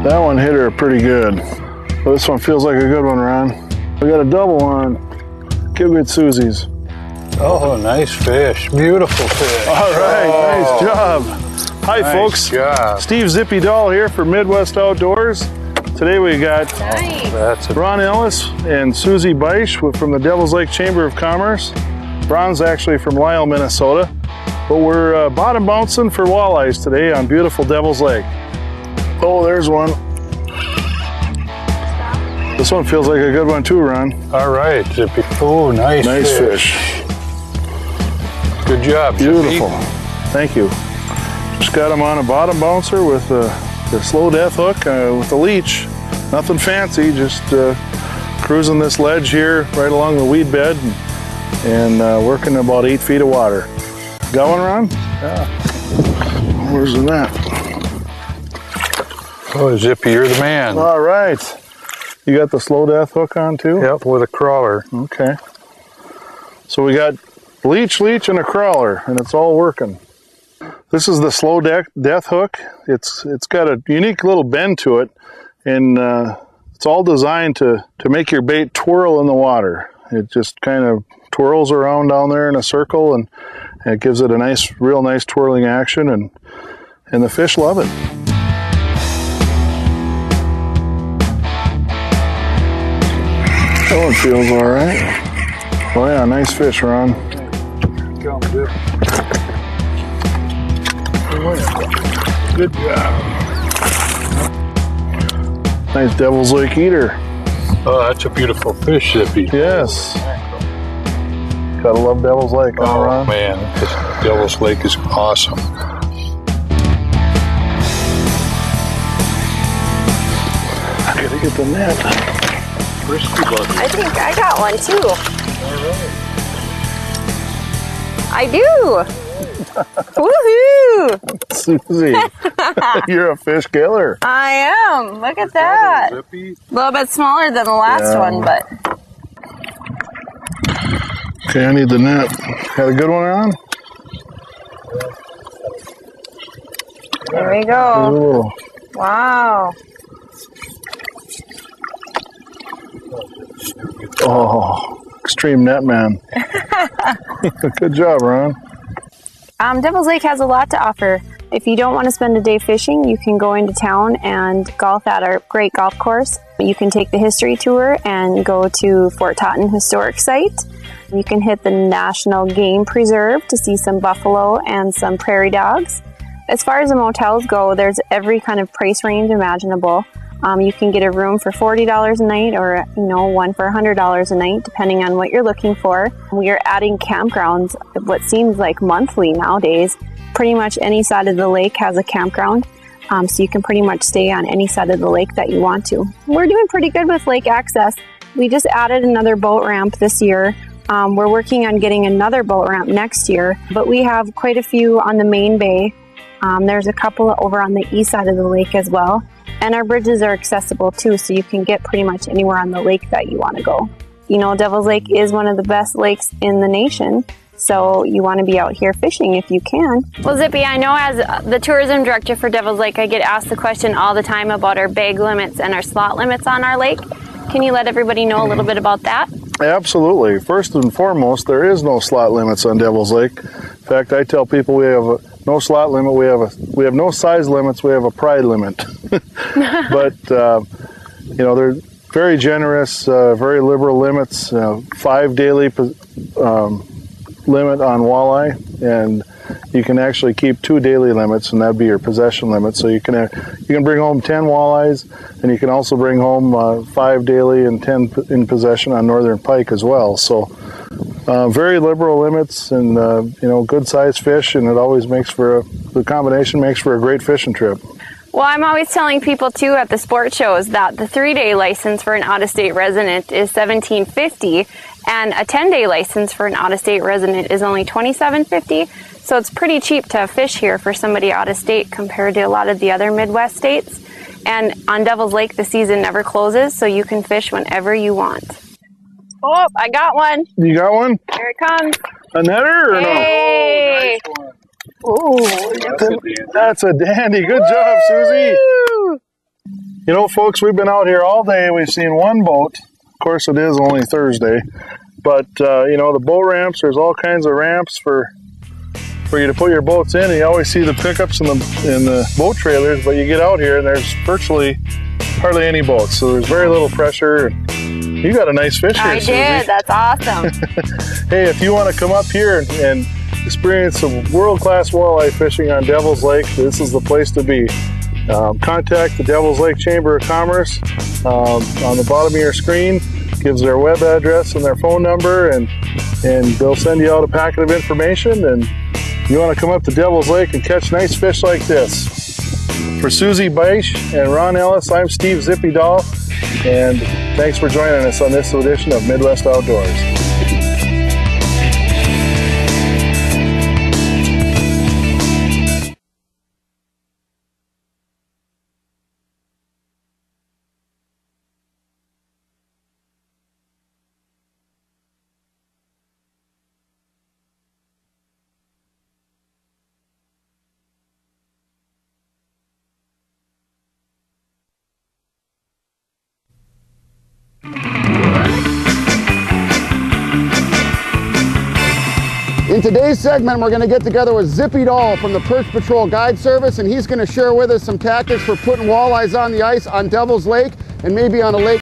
That one hit her pretty good. Well, this one feels like a good one, Ron. We got a double on Good Susie's. Oh, nice fish. Beautiful fish. All right, nice job. Hi, nice folks. Job. Steve Zippy Dahl here for Midwest Outdoors. Today we got Ron Ellis and Suzie Baisch from the Devil's Lake Chamber of Commerce. Ron's actually from Lyle, Minnesota. But we're bottom bouncing for walleyes today on beautiful Devil's Lake. Oh, there's one. This one feels like a good one too, Ron. All right, Zippy. Oh, nice fish. Good job, beautiful. Zippy. Thank you. Just got him on a bottom bouncer with the slow death hook with a leech. Nothing fancy, just cruising this ledge here right along the weed bed and working about 8 feet of water. Got one, Ron? Yeah. Where's the net? Oh, Zippy, you're the man. All right. You got the slow death hook on too? Yep, with a crawler. Okay. So we got leech, and a crawler, and it's all working. This is the slow death hook. It's got a unique little bend to it, and it's all designed to make your bait twirl in the water. It just kind of twirls around down there in a circle, and it gives it a real nice twirling action, and the fish love it. That one feels all right. Oh yeah, nice fish, Ron. Good job. Nice Devil's Lake eater. Oh, that's a beautiful fish, Zippy. Yes. Gotta love Devil's Lake, huh, Ron? Oh man, Devil's Lake is awesome. I gotta get the net. I think I got one too. I do. Woohoo! Suzie, you're a fish killer. I am. Look at that. A little bit smaller than the last one, but. Okay, I need the net. Got a good one, Ron? There we go. Cool. Wow. Oh, extreme net man. Good job, Ron. Devil's Lake has a lot to offer. If you don't want to spend a day fishing, you can go into town and golf at our great golf course. You can take the history tour and go to Fort Totten Historic Site. You can hit the National Game Preserve to see some buffalo and some prairie dogs. As far as the motels go, there's every kind of price range imaginable. You can get a room for $40 a night or, one for $100 a night, depending on what you're looking for. We are adding campgrounds, what seems like monthly nowadays. Pretty much any side of the lake has a campground, so you can pretty much stay on any side of the lake that you want to. We're doing pretty good with lake access. We just added another boat ramp this year. We're working on getting another boat ramp next year, but we have quite a few on the main bay. There's a couple over on the east side of the lake as well. And our bridges are accessible too, so you can get pretty much anywhere on the lake that you want to go. Devil's Lake is one of the best lakes in the nation, so you want to be out here fishing if you can. Well, Zippy, I know as the tourism director for Devil's Lake, I get asked the question all the time about our bag limits and our slot limits on our lake. Can you let everybody know a little bit about that? Absolutely. First and foremost, there is no slot limits on Devil's Lake. In fact, I tell people we have no slot limit. We have no size limits. We have a pride limit. But they're very generous, very liberal limits. 5 daily limit on walleye, and you can actually keep 2 daily limits, and that'd be your possession limit. So you can bring home 10 walleyes, and you can also bring home 5 daily and 10 in possession on northern pike as well. So very liberal limits, and good sized fish, and it always the combination makes for a great fishing trip. Well, I'm always telling people too at the sport shows that the 3-day license for an out-of-state resident is $17.50, and a 10-day license for an out-of-state resident is only $27.50. So it's pretty cheap to fish here for somebody out of state compared to a lot of the other Midwest states. And on Devil's Lake, the season never closes, so you can fish whenever you want. Oh, I got one. You got one? Here it comes. A netter or hey. No? Oh, that's a dandy. Good job, Suzie. You know, folks, we've been out here all day. We've seen one boat. Of course, it is only Thursday. But, you know, the boat ramps, there's all kinds of ramps for you to put your boats in. And you always see the pickups in the boat trailers, but you get out here and there's virtually hardly any boats. So there's very little pressure. You got a nice fish here, I Suzie. did. That's awesome. Hey, if you want to come up here and experience some world-class walleye fishing on Devil's Lake, this is the place to be. Contact the Devil's Lake Chamber of Commerce on the bottom of your screen. Gives their web address and their phone number, and they'll send you out a packet of information. And you want to come up to Devil's Lake and catch nice fish like this. For Suzie Baisch and Ron Ellis, I'm Steve Zippy Dahl, and thanks for joining us on this edition of Midwest Outdoors. In today's segment, we're going to get together with Zippy Dahl from the Perch Patrol Guide Service, and he's going to share with us some tactics for putting walleyes on the ice on Devil's Lake and maybe on a lake